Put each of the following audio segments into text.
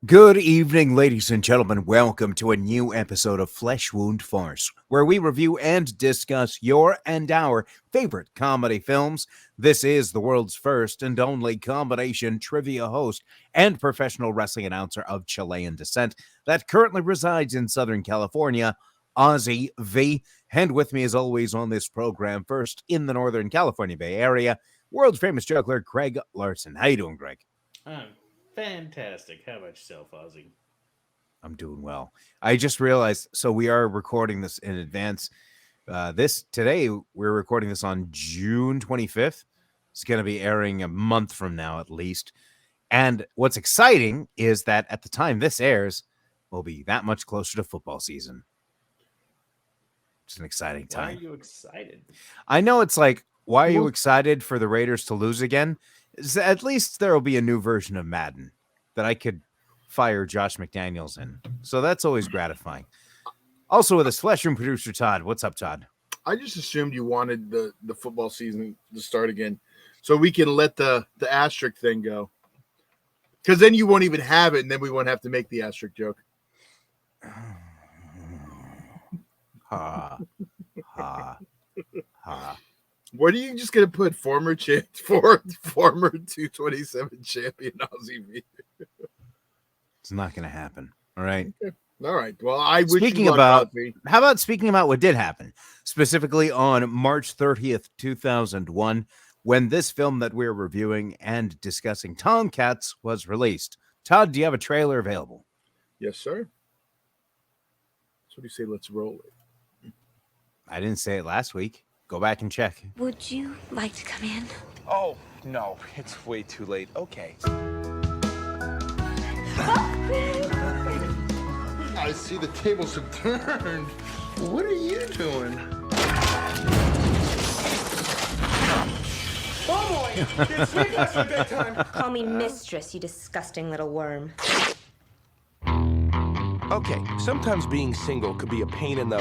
Good evening, ladies and gentlemen. Welcome to a new episode of Wound Farce, where we review and discuss your and our favorite comedy films. This is the world's first and only combination trivia host and professional wrestling announcer of Chilean descent that currently resides in Southern California, Ozzy V. And with me, as always, on this program, first in the Northern California Bay Area, world famous juggler Greg Larson. How you doing, Greg? I'm fantastic. How about yourself, Ozzy? I'm doing well. I just realized, so we are recording this in advance. Today, we're recording this on June 25th. It's going to be airing a month from now, at least. And what's exciting is that at the time this airs, we'll be that much closer to football season. It's an exciting time. Why are you excited? I know it's like, why are you excited for the Raiders to lose again? At least there will be a new version of Madden that I could fire Josh McDaniels in. So that's always gratifying. Also with us, Fleshroom producer Todd. What's up, Todd? I just assumed you wanted the football season to start again so we can let the asterisk thing go. Because then you won't even have it, and then we won't have to make the asterisk joke. Ha. Ha. Ha. What are you just going to put former 227 champion Ozzy V? It's not going to happen. All right. Okay. All right. Well, I wish speaking about how about speaking about what did happen, specifically on March 30th, 2001, when this film that we're reviewing and discussing, Tomcats, was released. Todd, do you have a trailer available? Yes, sir. So do you say let's roll it? I didn't say it last week. Go back and check. Would you like to come in? Oh, no, it's way too late. Okay. I see the tables have turned. What are you doing? Oh, boy! It's sneak us for bedtime. Call me mistress, you disgusting little worm. Okay, sometimes being single could be a pain in the...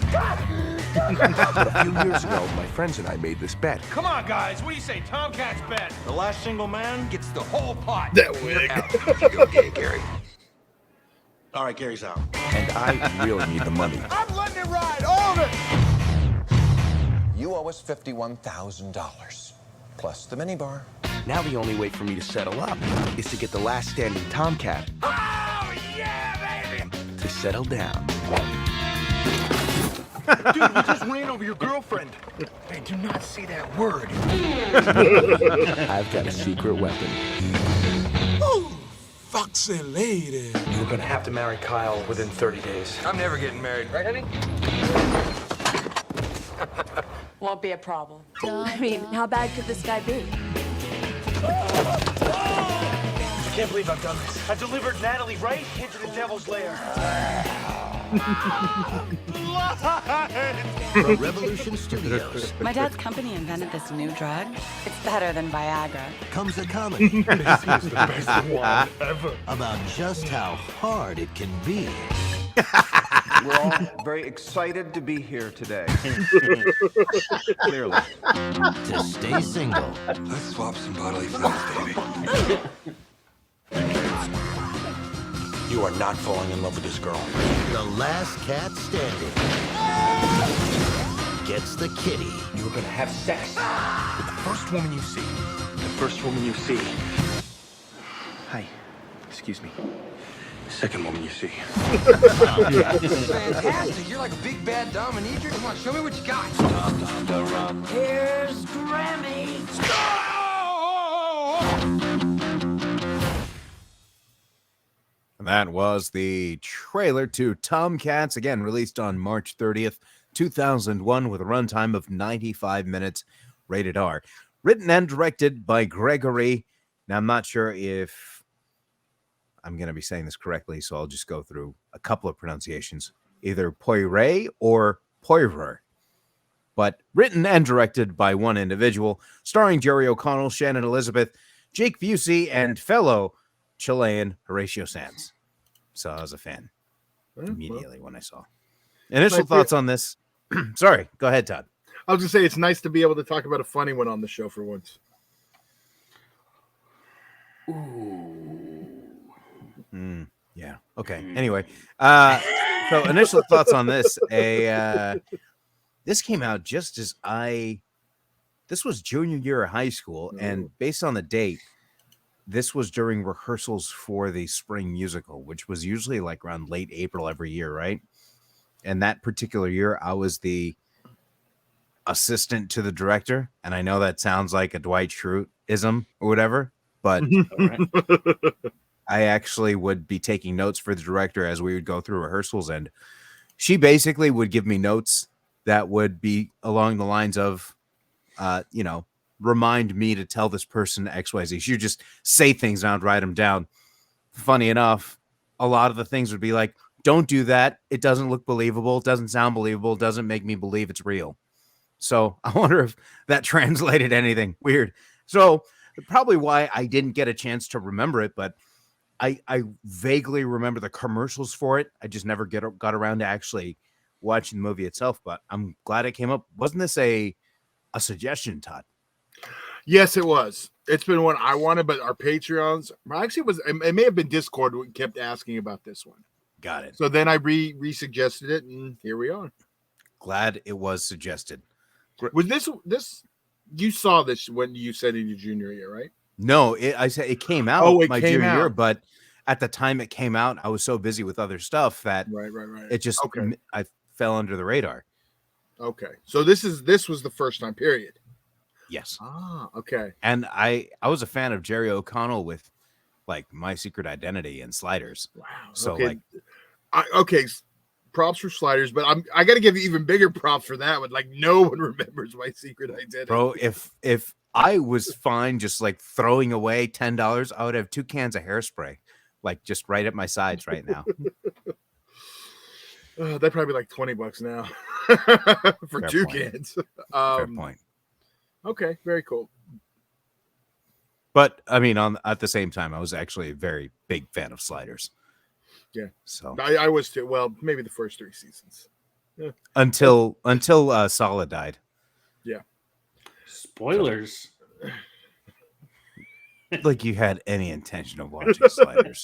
But a few years ago, my friends and I made this bet. Come on, guys. What do you say? Tomcats bet. The last single man gets the whole pot. That wig. Go get it, Gary. All right, Gary's out. And I really need the money. I'm letting it ride. All of it. You owe us $51,000, plus the minibar. Now the only way for me to settle up is to get the last standing Tomcat. Oh, yeah, baby. To settle down. Dude, we just ran over your girlfriend. Hey, do not say that word. I've got a secret weapon. Oh, foxy lady. You were going to have to marry Kyle within 30 days. I'm never getting married. Right, honey? Won't be a problem. I mean, how bad could this guy be? I can't believe I've done this. I delivered Natalie right into the devil's lair. From Revolution Studios My dad's company invented this new drug. It's better than Viagra. comes a comedy This is the best one ever. about just how hard it can be. We're all very excited to be here today. Clearly. To stay single Let's swap some bodily fluids, baby. You are not falling in love with this girl. the last cat standing gets the kitty. You were going to have sex with the first woman you see. The first woman you see. Hi. Excuse me. The second woman you see. Fantastic. You're like a big bad dominatrix. Come on, show me what you got. Here's Grammy. And that was the trailer to Tomcats, again released on March 30th, 2001, with a runtime of 95 minutes, rated R. Written and directed by Gregory. Now, I'm not sure if I'm going to be saying this correctly, so I'll just go through a couple of pronunciations, either Poiré or Poirer. But written and directed by one individual, starring Jerry O'Connell, Shannon Elizabeth, Jake Busey, and fellow Chilean Horatio Sands. So I was a fan immediately when I saw. Initial thoughts on this. Sorry, go ahead, Todd. I was going to say it's nice to be able to talk about a funny one on the show for once. Ooh. Yeah. Okay. Anyway, so initial thoughts on this. This came out just as this was junior year of high school, and based on the date, this was during rehearsals for the spring musical, which was usually like around late April every year, right? And that particular year, I was the assistant to the director, and I know that sounds like a Dwight Schrute-ism or whatever, but I actually would be taking notes for the director as we would go through rehearsals, and she basically would give me notes that would be along the lines of, remind me to tell this person XYZ. She would just say things and I'd write them down. Funny enough, a lot of the things would be like, don't do that. It doesn't look believable. It doesn't sound believable. It doesn't make me believe it's real. So I wonder if that translated anything weird. So probably why I didn't get a chance to remember it, but I vaguely remember the commercials for it. I just never got around to actually watching the movie itself, but I'm glad it came up. Wasn't this a suggestion, Todd? Yes, it was. It's been one I wanted, but our Patreons actually it may have been Discord who kept asking about this one. Got it. So then I re-suggested it, and here we are. Glad it was suggested. Was this you saw this when you said in your junior year, right? No, I said it came out my junior year, but at the time it came out, I was so busy with other stuff that right. It just I fell under the radar. Okay, so this was the first time period. Yes. Ah, okay. And I was a fan of Jerry O'Connell with like My Secret Identity and Sliders. Wow. So okay. Props for Sliders, but I got to give you even bigger props for that one. Like no one remembers My Secret Identity, bro. If I was fine just like throwing away $10, I would have 2 cans of hairspray, like just right at my sides right now. That'd probably be like $20 now for Fair 2 point. cans. Fair point. Okay, very cool. But I mean, at the same time, I was actually a very big fan of Sliders. Yeah. So I was too. Well, maybe the first 3 seasons. Yeah. Until Solid died. Yeah. Spoilers. Like you had any intention of watching Sliders.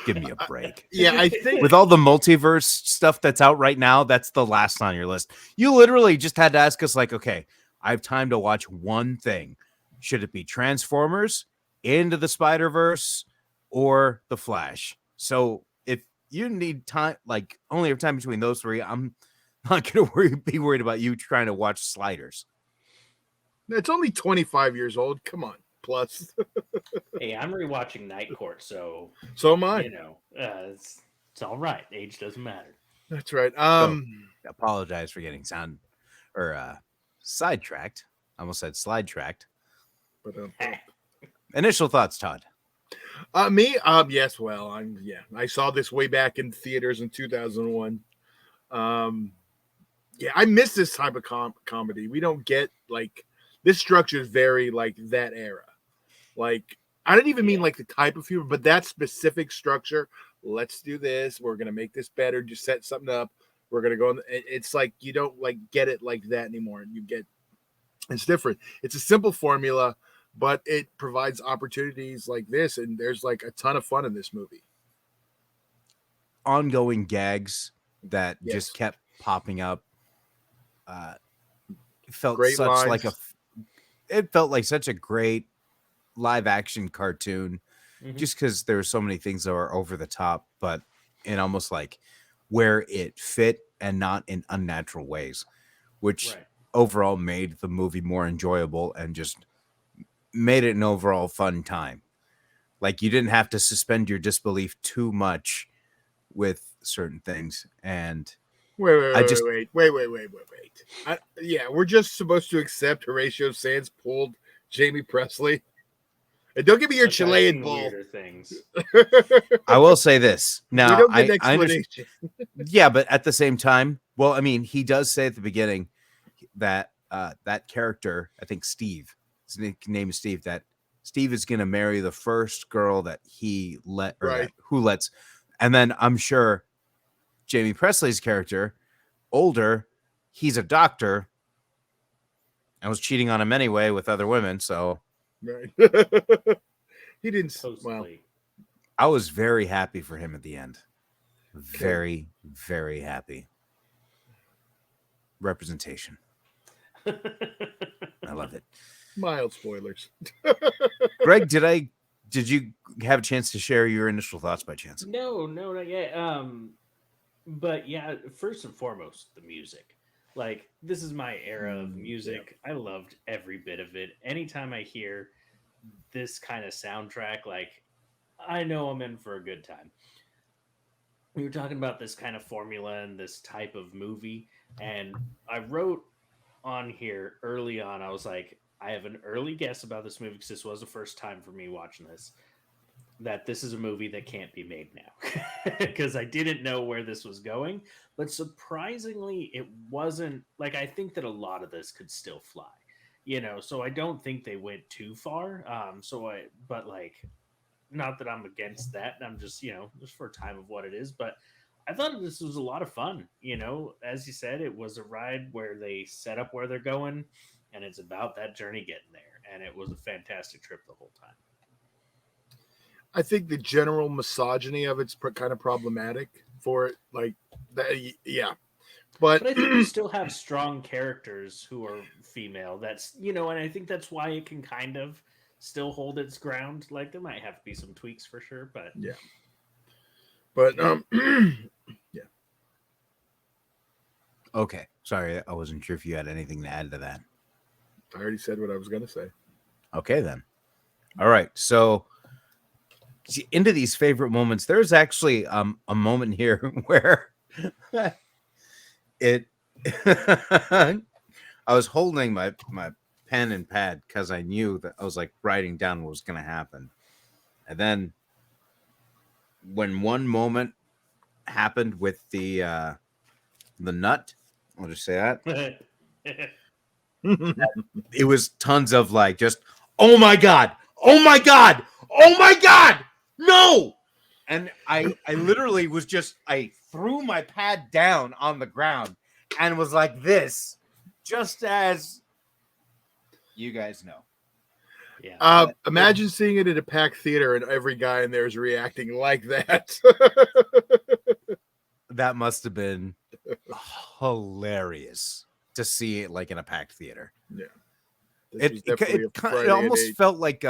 Give me a break. Yeah, I think with all the multiverse stuff that's out right now, that's the last on your list. You literally just had to ask us, like, okay, I have time to watch one thing. Should it be Transformers, Into the Spider-Verse, or The Flash? So if you need time, like only have time between those 3, I'm not going to be worried about you trying to watch Sliders. It's only 25 years old. Come on. Plus. Hey, I'm rewatching Night Court, so am I. You know, it's all right. Age doesn't matter. That's right. Apologize for getting sidetracked. I almost said slide tracked. But initial thoughts, Todd. Me, yes. Well, I saw this way back in theaters in 2001. I miss this type of comedy. We don't get like this structure is very like that era. Like I don't even mean like the type of humor, but that specific structure. Let's do this. We're gonna make this better. Just set something up. We're gonna go. It's like you don't like get it like that anymore. It's different. It's a simple formula, but it provides opportunities like this, and there's like a ton of fun in this movie. Ongoing gags that just kept popping up. Felt great such lines. It felt like such a great live action cartoon, just because there were so many things that were over the top, but in almost like where it fit and not in unnatural ways, which overall made the movie more enjoyable and just made it an overall fun time. Like you didn't have to suspend your disbelief too much with certain things. And wait. We're just supposed to accept Horatio Sands pulled Jamie Presley. And don't give me your Chilean bull. Things. I will say this. Now, we don't get explanation. Yeah, but at the same time, well, I mean, he does say at the beginning that that character, I think Steve, his name is Steve, that Steve is going to marry the first girl that he who lets. And then I'm sure Jamie Presley's character, older, he's a doctor and was cheating on him anyway with other women. So right. He didn't. Well, I was very happy for him at the end. Very, very happy. Representation. I love it. Mild spoilers. Greg, did you have a chance to share your initial thoughts by chance? No, not yet. But yeah, first and foremost, the music. Like, this is my era of music. I loved every bit of it. Anytime I hear this kind of soundtrack, like, I know I'm in for a good time. We were talking about this kind of formula and this type of movie, and I wrote on here early on, I was like, I have an early guess about this movie because this was the first time for me watching this, that this is a movie that can't be made now because I didn't know where this was going. But surprisingly, it wasn't like, I think that a lot of this could still fly, so I don't think they went too far. But like, not that I'm against that. I'm just, just for a time of what it is. But I thought this was a lot of fun. As you said, it was a ride where they set up where they're going, and it's about that journey getting there. And it was a fantastic trip the whole time. I think the general misogyny of it's kind of problematic for it. Like that, yeah. But I think you still have strong characters who are female. That's, and I think that's why it can kind of still hold its ground. Like, there might have to be some tweaks for sure, but yeah. But yeah. Okay. Sorry, I wasn't sure if you had anything to add to that. I already said what I was going to say. Okay, then. All right. So, into these favorite moments, there's actually a moment here where I was holding my pen and pad because I knew that I was like writing down what was going to happen. And then when one moment happened with the nut, I'll just say that. It was tons of like just, oh my God, oh my God, oh my God, no. And I literally was just, I threw my pad down on the ground and was like this, just as you guys know. Yeah. Imagine seeing it at a packed theater and every guy in there is reacting like that. That must have been hilarious to see it like in a packed theater. Yeah. It almost felt like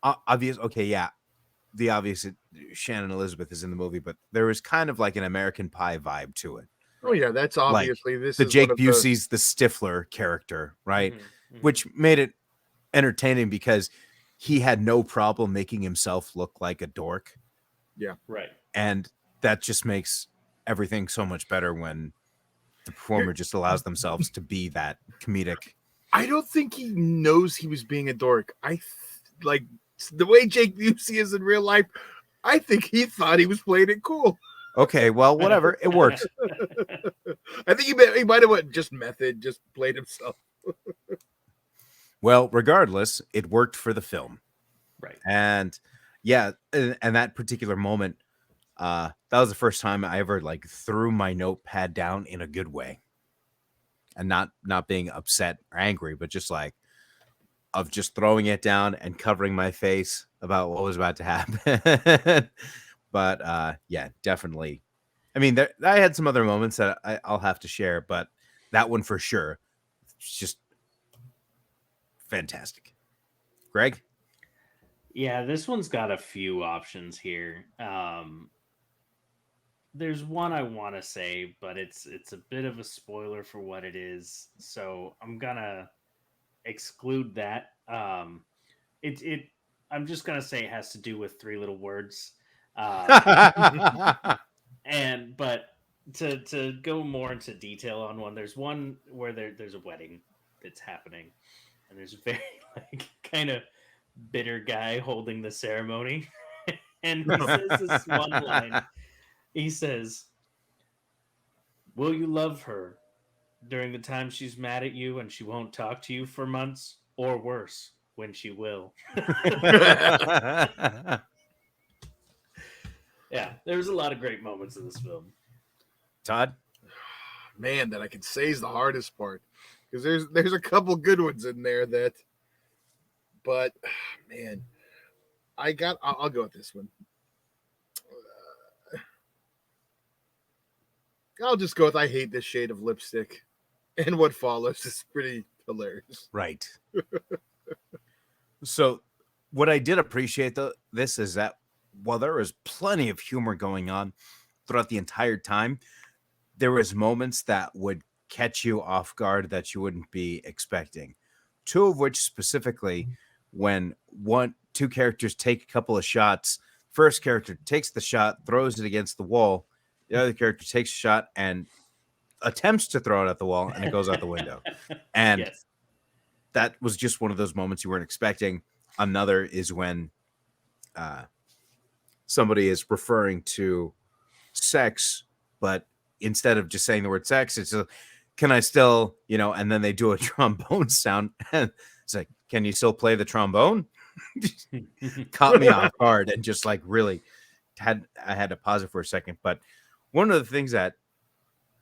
obvious. Okay, yeah, the obvious Shannon Elizabeth is in the movie, but there was kind of like an American Pie vibe to it. Oh yeah, that's obviously like this the is Jake Busey's the Stifler character, right? Which made it entertaining because he had no problem making himself look like a dork. Yeah, right. And that just makes everything so much better when the performer just allows themselves to be that comedic. I don't think he knows he was being a dork. Like the way Jake Busey is in real life, I think he thought he was playing it cool. Okay, well, whatever. It works. I think he might have went just method, just played himself. Well, regardless, it worked for the film. Right. And yeah, and that particular moment, that was the first time I ever like threw my notepad down in a good way. And not being upset or angry, but just like of just throwing it down and covering my face about what was about to happen. But yeah, definitely. I mean, I had some other moments that I'll have to share, but that one for sure, it's just fantastic. Greg? Yeah, this one's got a few options here. There's one I want to say, but it's a bit of a spoiler for what it is, so I'm gonna exclude that. I'm just gonna say it has to do with three little words. But to go more into detail on one, there's one where there's a wedding that's happening, and there's a very like kind of bitter guy holding the ceremony, and he says this one line. He says, "Will you love her during the time she's mad at you and she won't talk to you for months, or worse, when she will?" Yeah, there's a lot of great moments in this film. Todd? Man, that I can say is the hardest part. Because there's a couple good ones in there but man, I'll go with this one. I'll just go with I hate this shade of lipstick, and what follows is pretty hilarious. Right. So, what I did appreciate this is that while there was plenty of humor going on throughout the entire time, there was moments that would catch you off guard that you wouldn't be expecting. Two of which specifically, when two characters take a couple of shots. First character takes the shot, throws it against the wall. The other character takes a shot and attempts to throw it at the wall, and it goes out the window. And Yes. that was just one of those moments you weren't expecting. Another is when somebody is referring to sex, but instead of just saying the word sex, it's can I still, and then they do a trombone sound. And it's like, can you still play the trombone? Caught me off guard and just like really I had to pause it for a second. But one of the things that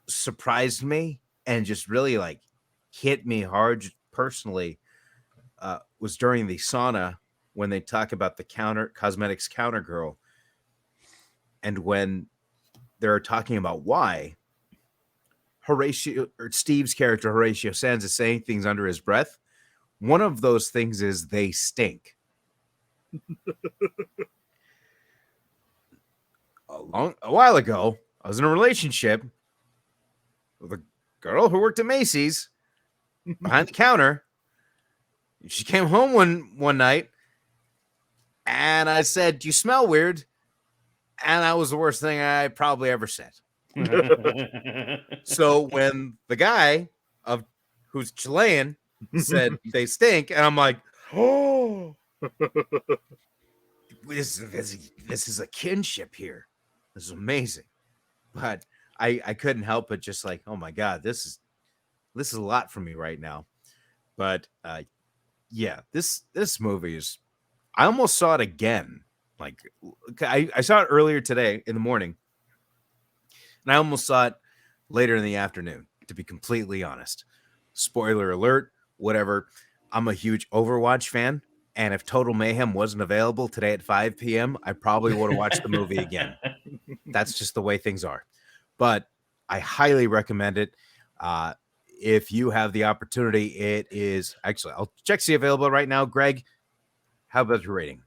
surprised me and just really like hit me hard personally was during the sauna when they talk about the cosmetics counter girl, and when they're talking about why Horatio, or Steve's character Horatio Sands, is saying things under his breath. One of those things is they stink. A while ago, I was in a relationship with a girl who worked at Macy's behind the counter. She came home one night, and I said, "You smell weird," and that was the worst thing I probably ever said. So when the guy who's Chilean said they stink, and I'm like, "Oh, this is a kinship here. This is amazing." But I couldn't help but just like, oh my God, this is a lot for me right now. But yeah, this movie is, I almost saw it again. Like I saw it earlier today in the morning, and I almost saw it later in the afternoon, to be completely honest. Spoiler alert, whatever. I'm a huge Overwatch fan, and if Total Mayhem wasn't available today at 5 p.m., I probably would have watched the movie again. That's just the way things are. But I highly recommend it. If you have the opportunity, it is actually, I'll check see available right now. Greg, how about your rating?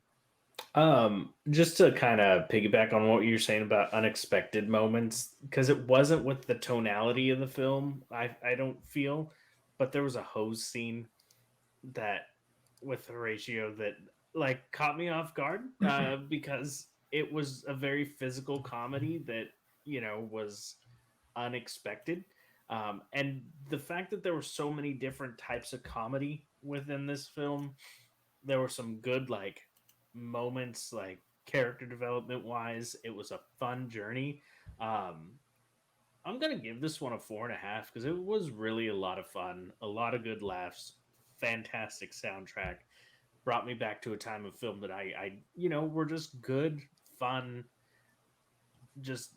Just to kind of piggyback on what you're saying about unexpected moments, because it wasn't with the tonality of the film, I don't feel, but there was a hose scene that with Horatio that like caught me off guard because it was a very physical comedy that was unexpected, and the fact that there were so many different types of comedy within this film, there were some good like moments, like character development wise. It was a fun journey. I'm gonna give this one a 4.5 because it was really a lot of fun, a lot of good laughs, fantastic soundtrack. Brought me back to a time of film that I were just good, fun, just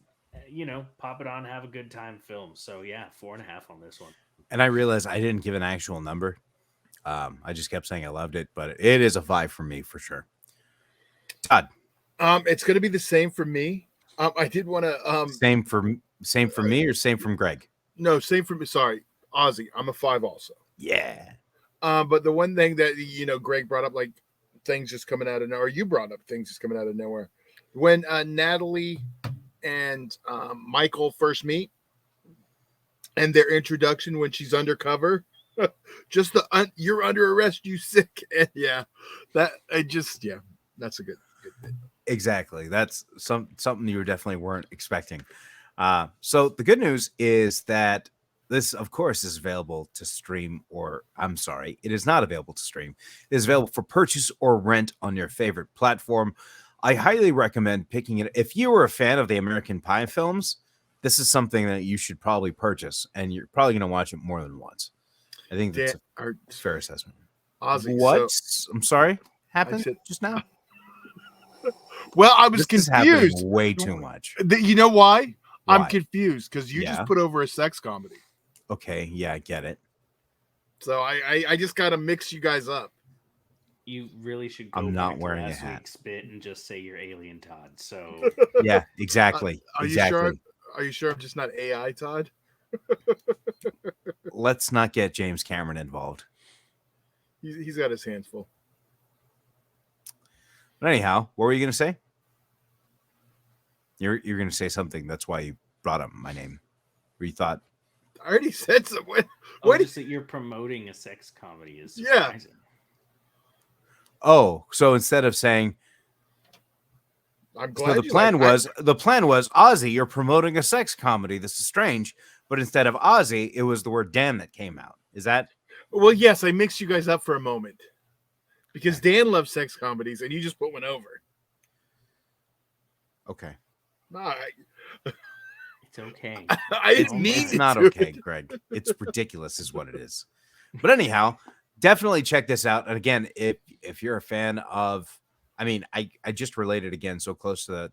pop it on, have a good time film. So yeah, 4.5 on this one. And I realized I didn't give an actual number. I just kept saying I loved it, but it is a 5 for me for sure. Todd, it's going to be the same for me. I did want to same for me or same from Greg? No, same for me. Sorry, Ozzy. I'm a 5 also. Yeah. But the one thing that Greg brought up, like things just coming out of nowhere. You brought up things just coming out of nowhere. When Natalie and Michael first meet, and their introduction when she's undercover, just you're under arrest, you sick. And that's a good bit. Exactly. That's something you definitely weren't expecting. So the good news is that this, of course, is available to stream, or I'm sorry, it is not available to stream. It is available for purchase or rent on your favorite platform. I highly recommend picking it. If you were a fan of the American Pie films, this is something that you should probably purchase, and you're probably going to watch it more than once. I think that's a fair assessment. Ozzy, what? I'm sorry, happened just now? Well, I was confused. Way too much. You know why? I'm confused because you just put over a sex comedy. Okay, yeah, I get it. So I just got to mix you guys up. You really should go I'm not back to wearing a last hat. week's bit and just say you're Alien Todd. So Yeah, exactly. Are you exactly. sure? Are you sure I'm just not AI, Todd? Let's not get James Cameron involved. He's got his hands full. But anyhow, what were you going to say? You're going to say something. That's why you brought up my name. Where you thought I already said so. What? just that you're promoting a sex comedy is Yeah. surprising. Oh, so instead of saying, I'm so glad. the plan was Ozzy, you're promoting a sex comedy. This is strange, but instead of Ozzy, it was the word Dan that came out. Is that? Well, yes, I mixed you guys up for a moment because Dan loves sex comedies, and you just put one over. Okay. No, It's okay. I didn't mean It's it not to. okay, Greg. It's ridiculous, is what it is. But anyhow, definitely check this out. And again, if you're a fan of, I mean, I just related again so close to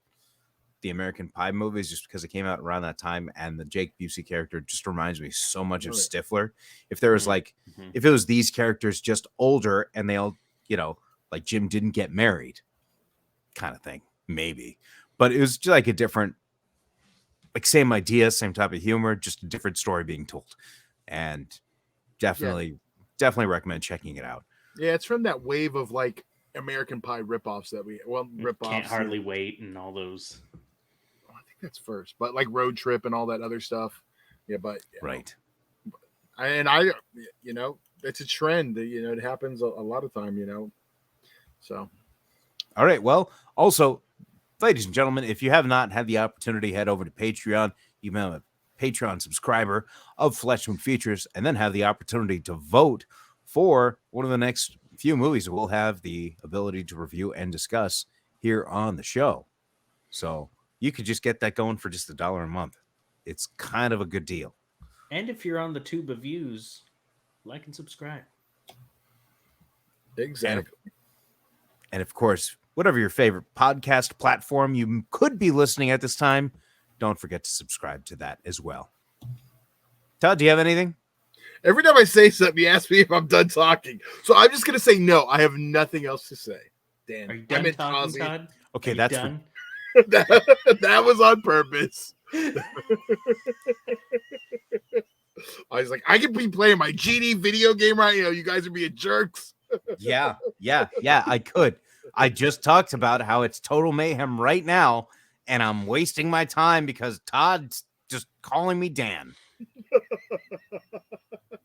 the American Pie movies just because it came out around that time, and the Jake Busey character just reminds me so much of Stifler. If there was if it was these characters just older and they all, like Jim didn't get married, kind of thing, maybe. But it was just like a different, like same idea, same type of humor, just a different story being told. And definitely recommend checking it out. Yeah, it's from that wave of like American Pie ripoffs that ripoffs. Can't hardly wait and all those. I think that's first, but like Road Trip and all that other stuff. Yeah, but right. And it's a trend. It happens a lot of time. So, all right. Well, also, ladies and gentlemen, if you have not had the opportunity, head over to Patreon. You become a Patreon subscriber of Flesh Wound Features, and then have the opportunity to vote for one of the next few movies we'll have the ability to review and discuss here on the show. So you could just get that going for just $1 a month. It's kind of a good deal. And if you're on the tube of views, like and subscribe. Exactly. And of course, whatever your favorite podcast platform you could be listening at this time, don't forget to subscribe to that as well. Todd, do you have anything? Every time I say something, you ask me if I'm done talking. So I'm just going to say no. I have nothing else to say. Dan, are you done talking, Todd? Okay, that's done. That was on purpose. I was like, I could be playing my GD video game right now. You guys are being jerks. Yeah, I could. I just talked about how it's total mayhem right now, and I'm wasting my time because Todd's just calling me Dan.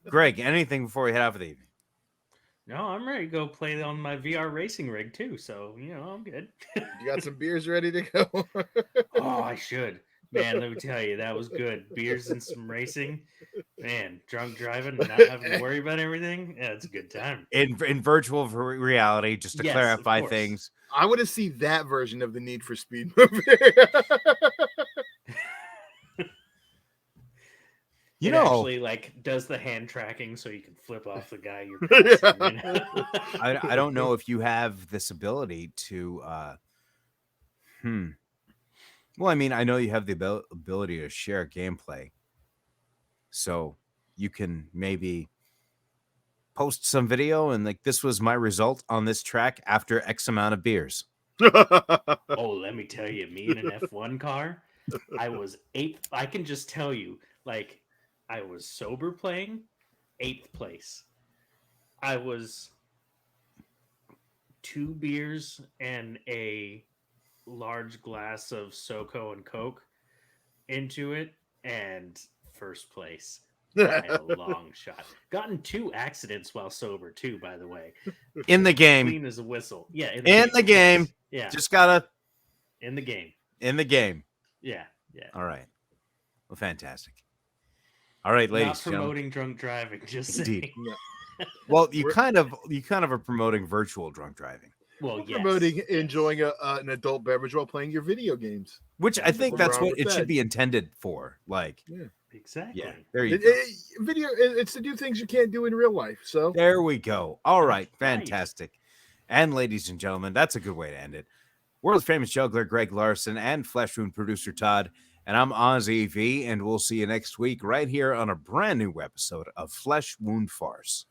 Greg, anything before we head out for the evening? No, I'm ready to go play on my VR racing rig too. So, I'm good. You got some beers ready to go? Oh, I should. Man, let me tell you, that was good. Beers and some racing. Man, drunk driving and not having to worry about everything. Yeah, it's a good time. In virtual reality, just to clarify things. I want to see that version of the Need for Speed movie. It actually does the hand tracking so you can flip off the guy you're passing. I don't know if you have this ability to well, I mean, I know you have the ability to share gameplay. So you can maybe post some video and this was my result on this track after X amount of beers. Oh, let me tell you, me in an F1 car, I was 8th. I can just tell you, I was sober playing 8th place. I was 2 beers and a large glass of SoCo and Coke into it, and 1st place by a long shot. Gotten 2 accidents while sober too, by the way. In the game. Clean as a whistle. Yeah, in the game. Yeah. Just gotta in the game. In the game. Yeah. All right. Well, fantastic. All right, ladies. Not promoting drunk driving, just saying. Well, you kind of are promoting virtual drunk driving. Well, yes. Promoting enjoying an adult beverage while playing your video games. Which I think that's what it should be intended for. Exactly. Yeah, there you go. It's to do things you can't do in real life. So there we go. All right, fantastic. And ladies and gentlemen, that's a good way to end it. World famous juggler Greg Larson and Flesh Wound producer Todd, and I'm Ozzy V, and we'll see you next week right here on a brand new episode of Flesh Wound Farce.